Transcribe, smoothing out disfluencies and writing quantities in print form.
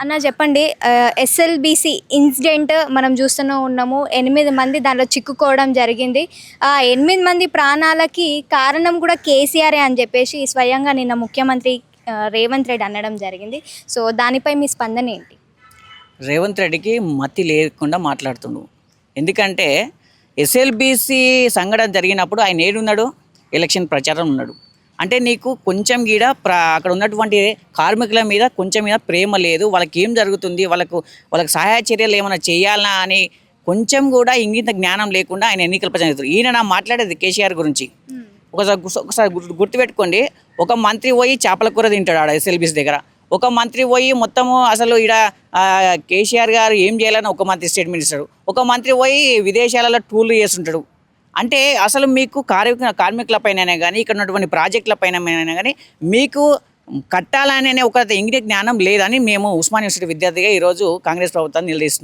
అన్న చెప్పండి. SLBC incident మనం చూస్తూనే ఉన్నాము. 8 మంది దాంట్లో చిక్కుకోవడం జరిగింది. ఆ 8 మంది ప్రాణాలకి కారణం కూడా కేసీఆరే అని చెప్పేసి స్వయంగా నిన్న ముఖ్యమంత్రి రేవంత్ రెడ్డి అనడం జరిగింది. సో దానిపై మీ స్పందన ఏంటి? రేవంత్ రెడ్డికి మతి లేకుండా మాట్లాడుతుండు. ఎందుకంటే ఎస్ఎల్బీసీ సంఘటన జరిగినప్పుడు ఆయన ఏడున్నాడు? ఎలక్షన్ ప్రచారం ఉన్నాడు. అంటే నీకు కొంచెం గీడ అక్కడ ఉన్నటువంటి కార్మికుల మీద కొంచెం మీద ప్రేమ లేదు. వాళ్ళకి ఏం జరుగుతుంది, వాళ్ళకి సహాయ చర్యలు ఏమైనా చేయాలా అని కొంచెం కూడా ఇంగిత జ్ఞానం లేకుండా ఆయన ఎన్నికల ప్రచారం. ఈయన నా మాట్లాడేది కేసీఆర్ గురించి. ఒకసారి గుర్తుపెట్టుకోండి. ఒక మంత్రి పోయి చేపల కూర తింటాడు ఆడ ఎస్ఎల్బీసీ దగ్గర. ఒక మంత్రి పోయి మొత్తము అసలు ఈడ కేసీఆర్ గారు ఏం చేయాలని ఒక మంత్రి స్టేట్మెంట్ ఇస్తాడు. ఒక మంత్రి పోయి విదేశాలలో టూర్లు చేస్తుంటాడు. అంటే అసలు మీకు కార్మికుల పైన కానీ ఇక్కడ ఉన్నటువంటి ప్రాజెక్టుల పైన కానీ మీకు కట్టాలనే ఒక ఇంగిత జ్ఞానం లేదని మేము ఉస్మానియా యూనివర్సిటీ విద్యార్థిగా ఈరోజు కాంగ్రెస్ ప్రభుత్వాన్ని నిలదీస్తున్నాం.